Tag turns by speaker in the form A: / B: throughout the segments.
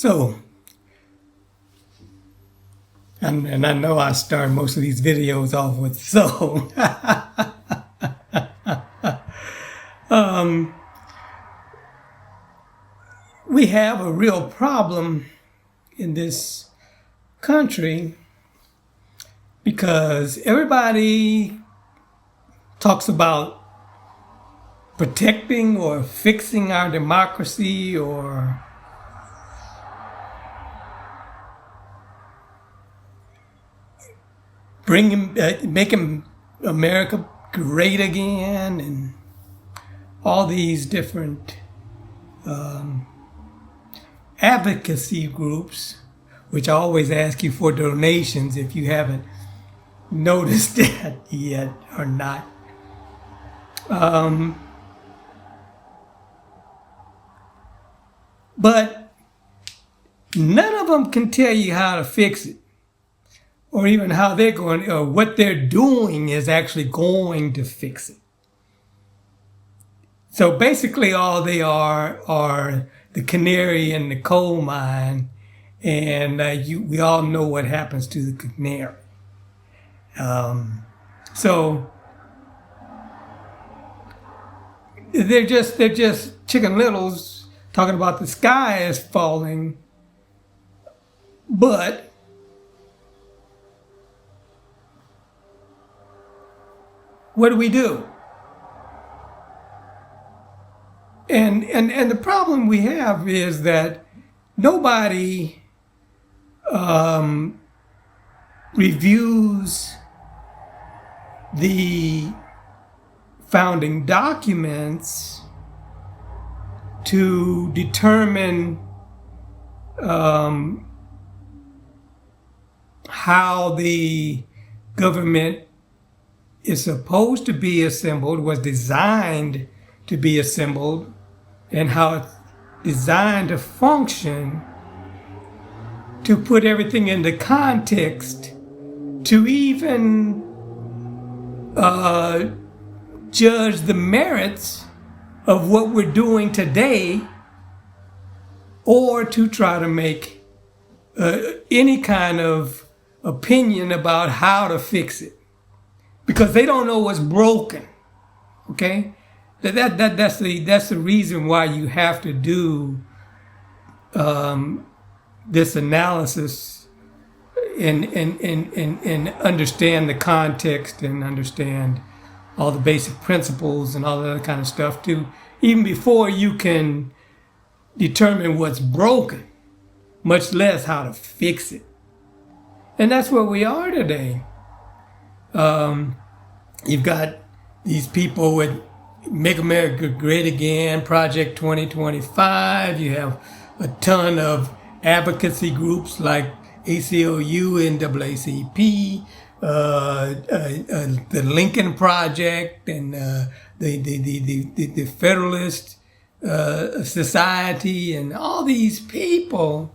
A: So, and I know I start most of these videos off with so. We have a real problem in this country because everybody talks about protecting or fixing our democracy or making America great again, and all these different advocacy groups, which I always ask you for donations if you haven't noticed that yet or not. But none of them can tell you how to fix it, or even how they're going, or what they're doing is actually going to fix it. So basically all they are the canary in the coal mine, and we all know what happens to the canary. So they're just chicken littles talking about the sky is falling, but what do we do? And the problem we have is that nobody reviews the founding documents to determine how the government is supposed to be assembled, was designed to be assembled, and how it's designed to function, to put everything into context, to even judge the merits of what we're doing today, or to try to make any kind of opinion about how to fix it, because they don't know what's broken. Okay, that's the reason why you have to do this analysis and understand the context and understand all the basic principles and all that other kind of stuff too, even before you can determine what's broken, much less how to fix it. And that's where we are today. You've got these people with Make America Great Again, Project 2025. You have a ton of advocacy groups like ACLU, NAACP, the Lincoln Project, and the Federalist Society, and all these people.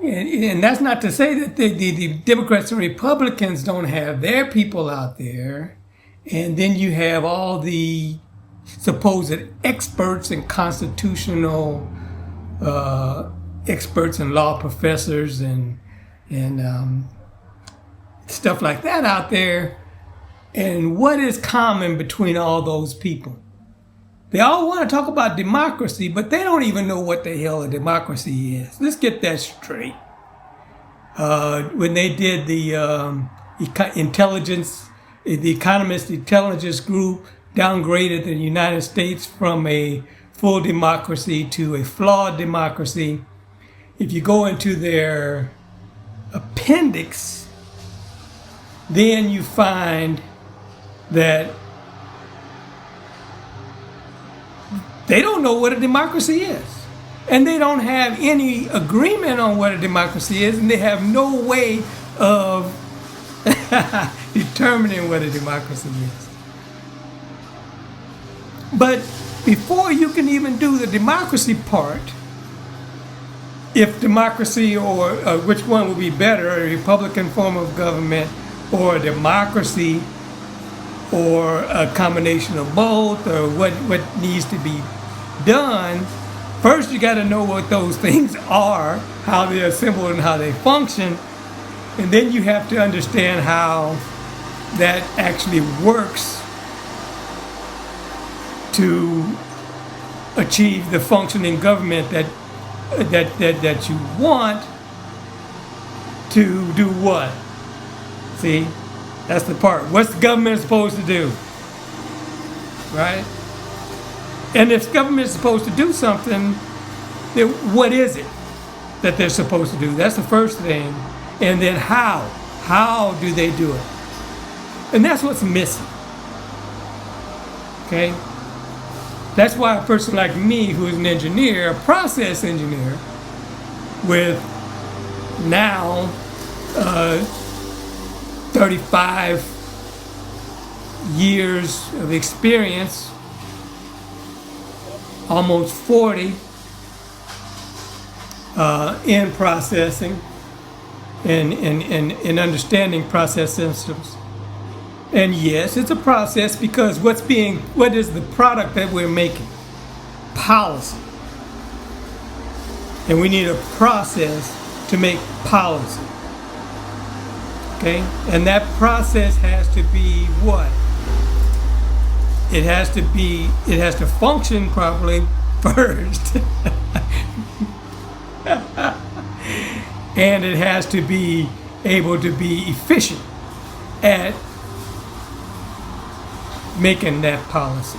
A: And that's not to say that the Democrats and Republicans don't have their people out there. And then you have all the supposed experts and constitutional experts and law professors and stuff like that out there. And what is common between all those people? They all want to talk about democracy, but they don't even know what the hell a democracy is. Let's get that straight. When they did the the Economist Intelligence Group downgraded the United States from a full democracy to a flawed democracy. If you go into their appendix, then you find that they don't know what a democracy is. And they don't have any agreement on what a democracy is, and they have no way of determining what a democracy is. But before you can even do the democracy part, if democracy or which one would be better, a Republican form of government or a democracy or a combination of both, or what needs to be done, First, you got to know what those things are, how they're assembled and how they function, and then you have to understand how that actually works to achieve the functioning government that you want to do what? See, that's the part. What's the government supposed to do? Right? And if government is supposed to do something, then what is it that they're supposed to do? That's the first thing. And then how? How do they do it? And that's what's missing. Okay? That's why a person like me, who is an engineer, a process engineer, with now 35 years of experience, almost 40 in processing and understanding process systems. And yes, it's a process because what is the product that we're making? Policy. And we need a process to make policy. Okay? And that process has to be what? It has to function properly first. And it has to be able to be efficient at making that policy.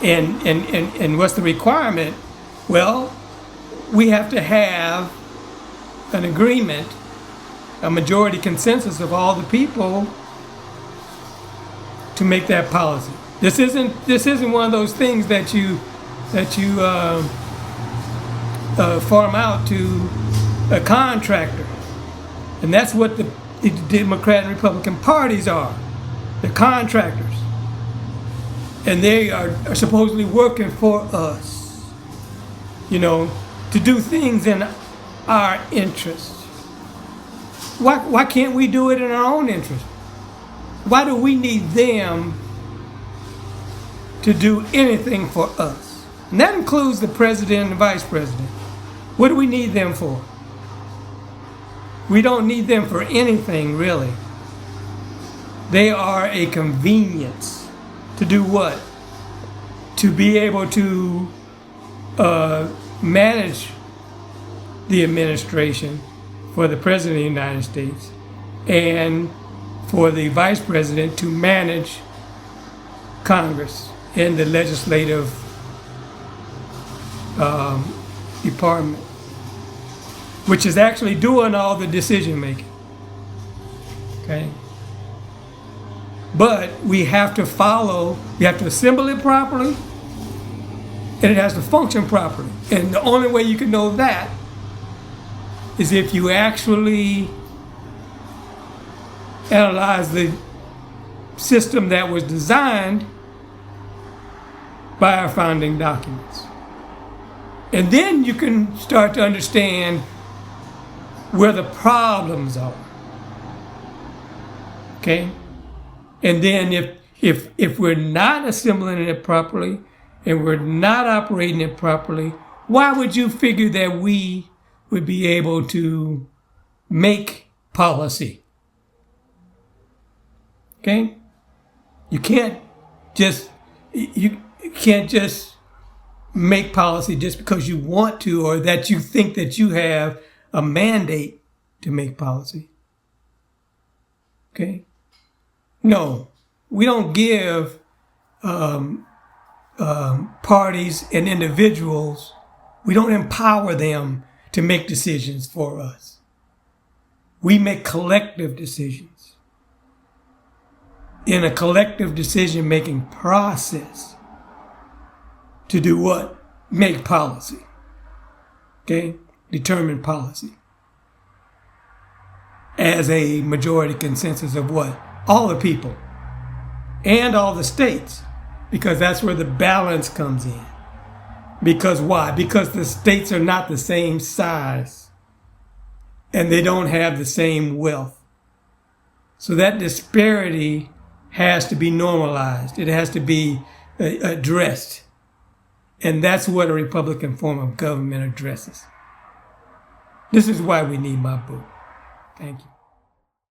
A: And what's the requirement? Well, we have to have an agreement, a majority consensus of all the people to make that policy. This isn't one of those things that you farm out to a contractor, and that's what the Democrat and Republican parties are. They're contractors, and they are supposedly working for us, to do things in our interest. Why can't we do it in our own interest? Why do we need them to do anything for us? And that includes the president and the vice president. What do we need them for? We don't need them for anything, really. They are a convenience. To do what? To be able to manage the administration for the President of the United States and for the Vice President to manage Congress and the legislative department, which is actually doing all the decision making. Okay? But we have to assemble it properly, and it has to function properly. And the only way you can know that is if you actually analyze the system that was designed by our founding documents. And then you can start to understand where the problems are. Okay? And then if we're not assembling it properly and we're not operating it properly, why would you figure that we would be able to make policy? Okay? You can't just make policy just because you want to, or that you think that you have a mandate to make policy. Okay? No, we don't give parties and individuals, we don't empower them to make decisions for us. We make collective decisions in a collective decision-making process to do what? Make policy. Okay? Determine policy. As a majority consensus of what? All the people. And all the states. Because that's where the balance comes in. Because why? Because the states are not the same size. And they don't have the same wealth. So that disparity has to be normalized. It has to be addressed. And that's what a Republican form of government addresses. This is why we need my book. Thank you.